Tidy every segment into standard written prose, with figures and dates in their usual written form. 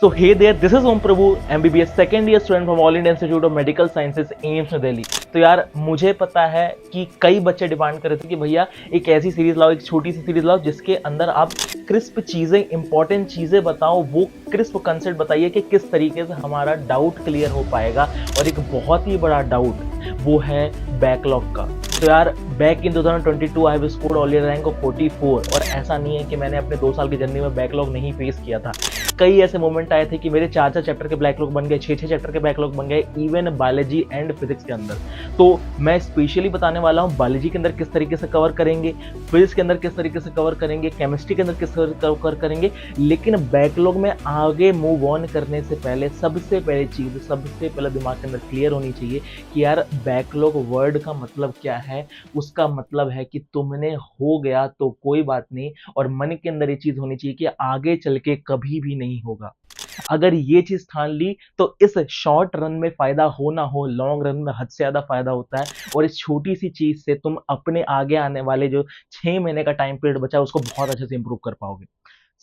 So hey there, this is Om Prabhu, MBBS second year student from All India Institute of Medical Sciences, AIIMS new Delhi. तो यार मुझे पता है कि कई बच्चे डिमांड कर रहे थे कि भैया एक ऐसी सीरीज लाओ, एक छोटी सी सीरीज लाओ जिसके अंदर आप क्रिस्प चीजें, इंपॉर्टेंट चीजें बताओ, वो क्रिस्प कंसेप्ट बताइए कि किस तरीके से हमारा डाउट क्लियर हो पाएगा। और एक बहुत ही बड़ा डाउट वो है बैकलॉग का। तो यार back in 2022 I have scored all year rank of 44 और ऐसा नहीं है कि मैंने अपने 2 साल की जर्नी में बैकलॉग नहीं फेस किया था। कई ऐसे मोमेंट आए थे कि मेरे 4 चैप्टर के बैकलॉग बन गए, 6 चैप्टर के बैकलॉग बन गए, इवन बायोलॉजी एंड फिजिक्स के अंदर। तो मैं स्पेशली बताने वाला हूँ बायोलॉजी के अंदर किस तरीके से कवर करेंगे, फिजिक्स के अंदर किस तरीके से कवर करेंगे, केमिस्ट्री के अंदर किस तरह कवर करेंगे। लेकिन बैकलॉग में आगे मूव ऑन करने से पहले सबसे पहले चीज, सबसे पहले दिमाग के अंदर क्लियर होनी चाहिए कि यार बैकलॉग वर्ड का मतलब क्या है। उसका मतलब है कि तुमने हो गया तो कोई बात नहीं, और मन के अंदर ये चीज होनी चाहिए कि आगे चल के कभी भी नहीं होगा। अगर ये चीज ठान ली तो इस शॉर्ट रन में फायदा हो ना हो, लॉन्ग रन में हद से ज्यादा फायदा होता है। और इस छोटी सी चीज से तुम अपने आगे आने वाले जो 6 महीने का टाइम पीरियड बचा उसको बहुत अच्छे से इंप्रूव कर पाओगे।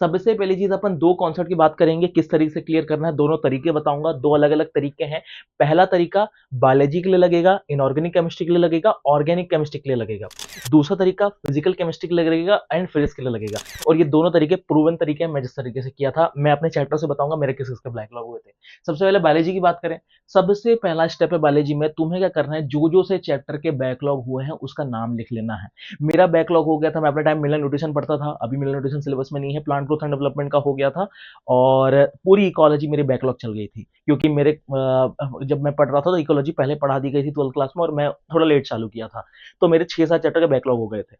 सबसे पहली चीज अपन 2 कॉन्सेप्ट की बात करेंगे, किस तरीके से क्लियर करना है। दोनों तरीके बताऊंगा, 2 अलग अलग तरीके हैं। पहला तरीका बायोलॉजी के लिए लगेगा, इनऑर्गेनिक केमिस्ट्री के लिए लगेगा, ऑर्गेनिक केमिस्ट्री के लिए लगेगा। दूसरा तरीका फिजिकल केमिस्ट्री के लिए लगेगा एंड फिजिक्स के लिए लगेगा। और ये दोनों तरीके प्रूवन तरीके हैं। मैं जिस तरीके से किया था मैं अपने चैप्टर से बताऊंगा मेरे किस किसके बैकलॉग हुए थे। सबसे पहले बायोलॉजी की बात करें। सबसे पहला स्टेप है बायोलॉजी में, तुम्हें क्या करना है, जो जो से चैप्टर के बैकलॉग हुए हैं उसका नाम लिख लेना है। मेरा बैकलॉग हो गया था, मैं अपने टाइम मिनरल न्यूट्रिशन पढ़ता था, अभी मिनरल न्यूट्रिशन सिलेबस में नहीं है, प्लांट ग्रोथ एंड डेवलपमेंट का हो गया था। और पूरी इकोलॉजी मेरी बैकलॉग चल गई थी क्योंकि मेरे जब मैं पढ़ रहा था तो इकोलॉजी पहले पढ़ा दी गई थी 12th क्लास में, और मैं थोड़ा लेट चालू किया था। तो मेरे 6-7 चैप्टर के बैकलॉग हो गए थे।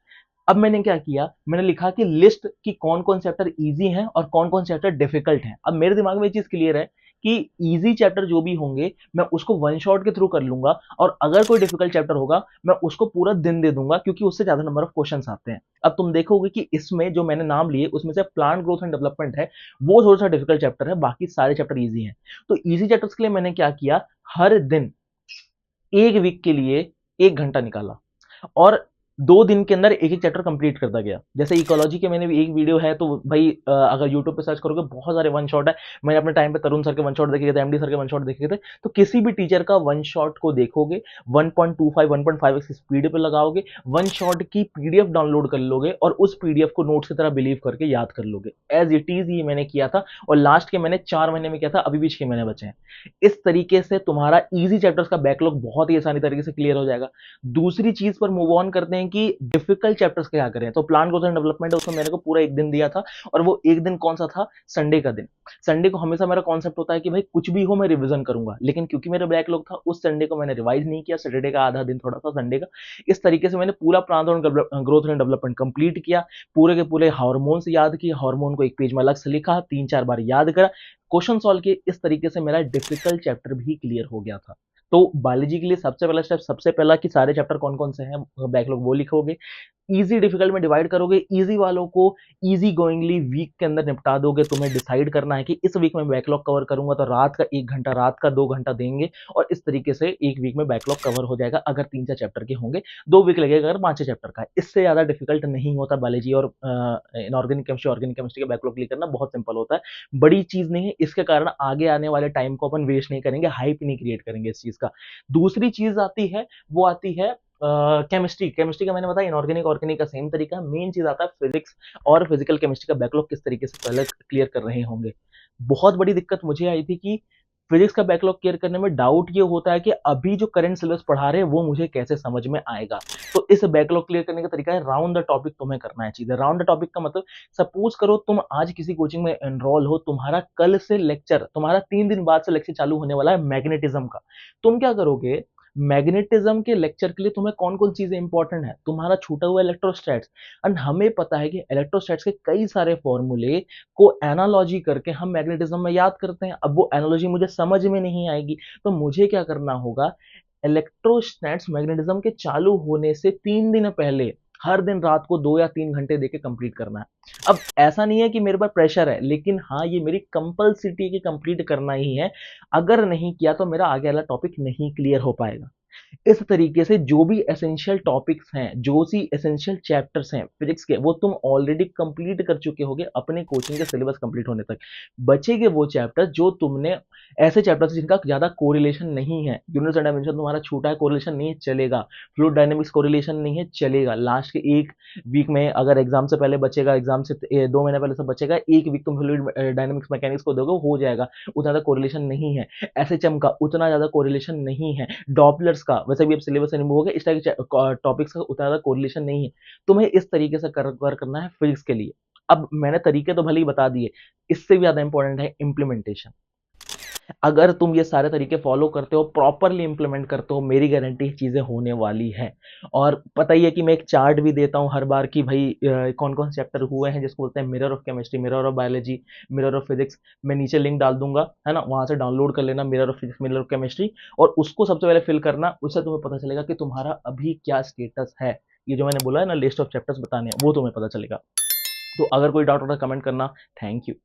अब मैंने क्या किया, मैंने लिखा कि लिस्ट की कौन कौन चैप्टर इजी हैं और कौन कौन चैप्टर डिफिकल्ट हैं। अब मेरे दिमाग में ये चीज क्लियर है कि इजी चैप्टर जो भी होंगे मैं उसको वन शॉट के थ्रू कर लूंगा, और अगर कोई डिफिकल्ट चैप्टर होगा मैं उसको पूरा दिन दे दूंगा क्योंकि उससे ज्यादा नंबर ऑफ क्वेश्चंस आते हैं। अब तुम देखोगे कि इसमें जो मैंने नाम लिए उसमें से प्लांट ग्रोथ एंड डेवलपमेंट है, वो थोड़ा सा डिफिकल्ट चैप्टर है, बाकी सारे चैप्टर इजी हैं। तो इजी चैप्टर्स के लिए मैंने क्या किया, हर दिन 1 वीक के लिए 1 घंटा निकाला और 2 दिन के अंदर एक एक चैप्टर कंप्लीट करता गया। जैसे इकोलॉजी के मैंने भी एक वीडियो है, तो भाई अगर यूट्यूब पे सर्च करोगे बहुत सारे वन शॉट है। मैंने अपने टाइम पे तरुण सर के वन शॉट देखे थे, एमडी सर के वन शॉट देखे थे। तो किसी भी टीचर का वन शॉट को देखोगे, 1.25 1.5x स्पीड पे लगाओगे, वन शॉट की पीडीएफ डाउनलोड कर लोगे और उस पीडीएफ को नोट्स की तरह बिलीव करके याद कर लोगे। एज इट इज ये मैंने किया था, और लास्ट के मैंने 4 महीने में किया था, अभी भी 6 महीने बचे हैं। इस तरीके से तुम्हारा इजी चैप्टर्स का बैकलॉग बहुत ही आसानी तरीके से क्लियर हो जाएगा। दूसरी चीज पर मूव ऑन करते हैं कि डिफिकल्ट चैप्टर्स क्या करें। तो प्लांट ग्रोथ एंड डेवलपमेंट है, उसमें मेरे को पूरा एक दिन दिया था, और वो एक दिन कौन सा था, संडे का दिन। संडे को हमेशा मेरा कॉन्सेप्ट होता है कि भाई कुछ भी हो मैं रिवीजन करूंगा, लेकिन क्योंकि मेरा बैकलॉग था उस संडे को मैंने रिवाइज नहीं किया। सैटरडे का आधा दिन थोड़ा सा संडे का, इस तरीके से मैंने पूरा plant growth and development complete किया। पूरे के पूरे हार्मोन्स याद किए, हार्मोन को एक पेज में अलग से लिखा, 3-4 बार याद करा, क्वेश्चन सॉल्व किए। इस तरीके से मेरा डिफिकल्ट चैप्टर भी क्लियर हो गया था। तो बायोलॉजी के लिए सबसे पहला स्टेप, सबसे पहला कि सारे चैप्टर कौन कौन से हैं बैकलॉग वो लिखोगे। इजी डिफिकल्ट में डिवाइड करोगे, इजी वालों को इजी गोइंगली वीक के अंदर निपटा दोगे। तुम्हें डिसाइड करना है कि इस वीक में बैकलॉग कवर करूंगा तो रात का 1 घंटा, रात का 2 घंटा देंगे, और इस तरीके से एक वीक में बैकलॉग कवर हो जाएगा। अगर 3-4 चैप्टर के होंगे 2 वीक लगेगा, अगर 5 चैप्टर का है। इससे ज्यादा डिफिकल्ट नहीं होता। बायोलॉजी और इनऑर्गेनिक केमिस्ट्री, ऑर्गेनिक केमिस्ट्री का बैकलॉग क्लियर करना बहुत सिंपल होता है, बड़ी चीज नहीं है। इसके कारण आगे आने वाले टाइम को अपन वेस्ट नहीं करेंगे, हाइप नहीं क्रिएट करेंगे इस चीज का। दूसरी चीज आती है, वो आती है केमिस्ट्री। केमिस्ट्री का मैंने बताया इनऑर्गेनिक ऑर्गेनिक का सेम तरीका है। मेन चीज आता है फिजिक्स और फिजिकल केमिस्ट्री का बैकलॉग किस तरीके से पहले क्लियर कर रहे होंगे। बहुत बड़ी दिक्कत मुझे आई थी कि फिजिक्स का बैकलॉग क्लियर करने में डाउट ये होता है कि अभी जो करंट सिलेबस पढ़ा रहे हैं वो मुझे कैसे समझ में आएगा। तो इस बैकलॉग क्लियर करने का तरीका है राउंड द टॉपिक तुम्हें करना है चीजें। राउंड द टॉपिक का मतलब, सपोज करो तुम आज किसी कोचिंग में एनरोल हो, तुम्हारा कल से लेक्चर, तुम्हारा 3 दिन बाद से लेक्चर चालू होने वाला है मैग्नेटिज्म का। तुम क्या करोगे, मैग्नेटिज्म के लेक्चर के लिए तुम्हें कौन कौन चीजें इंपॉर्टेंट है, तुम्हारा छूटा हुआ इलेक्ट्रोस्टैट्स। एंड हमें पता है कि इलेक्ट्रोस्टैट्स के कई सारे फॉर्मूले को एनालॉजी करके हम मैग्नेटिज्म में याद करते हैं। अब वो एनालॉजी मुझे समझ में नहीं आएगी, तो मुझे क्या करना होगा, इलेक्ट्रोस्टैट्स मैग्नेटिज्म के चालू होने से 3 दिन पहले हर दिन रात को 2 या 3 घंटे देके कंप्लीट करना है। अब ऐसा नहीं है कि मेरे पर प्रेशर है, लेकिन हाँ ये मेरी कंपल्सिटी की कंप्लीट करना ही है। अगर नहीं किया तो मेरा आगे वाला टॉपिक नहीं क्लियर हो पाएगा। इस तरीके से जो भी एसेंशियल टॉपिक्स हैं, जो सी एसेंशियल चैप्टर्स हैं फिजिक्स के, वो तुम ऑलरेडी कंप्लीट कर चुके होगे अपने कोचिंग के सिलेबस कंप्लीट होने तक। बचेंगे वो चैप्टर जो तुमने, ऐसे चैप्टर्स जिनका ज्यादा कोरिलेशन नहीं है, यूनिवर्स एंड डायमेंशन तुम्हारा छोटा है, कोरिलेशन नहीं है, चलेगा। फ्लूइड डायनेमिक्स कोरिलेशन नहीं है, चलेगा। लास्ट के एक वीक में अगर एग्जाम से पहले बचेगा, एग्जाम से 2 महीने पहले से बचेगा, एक वीक तुम फ्लूइड डायनेमिक्स मैकेनिक्स को दोगे, हो जाएगा। उतना ज्यादा कोरिलेशन नहीं है। एसएचएम का उतना ज्यादा कोरिलेशन नहीं है। डॉपलर्स का वैसे भी अब सिलेबस से रिमूव हो गया, इस टाइप के टॉपिक्स का उतना ज्यादा कोरिलेशन नहीं है। तुम्हें इस तरीके से कवर करना है फिजिक्स के लिए। अब मैंने तरीके तो भले ही बता दिए, इससे भी ज्यादा इंपॉर्टेंट है इम्प्लीमेंटेशन। अगर तुम ये सारे तरीके फॉलो करते हो, प्रॉपरली इंप्लीमेंट करते हो, मेरी गारंटी चीजें होने वाली हैं। और पता ही है कि मैं एक चार्ट भी देता हूं हर बार कि भाई कौन कौन से चैप्टर हुए हैं, जिसको बोलते हैं mirror of chemistry, mirror of biology, mirror of physics. मैं नीचे लिंक डाल दूंगा, है ना, वहां से डाउनलोड कर लेना mirror of physics, mirror of chemistry, और उसको सबसे पहले फिल करना। उससे तुम्हें पता चलेगा कि तुम्हारा अभी क्या स्टेटस है। ये जो मैंने बोला है ना, लिस्ट ऑफ चैप्टर्स बताने हैं, वो तुम्हें पता चलेगा। तो अगर कोई डाउट होता है कमेंट करना। Thank you.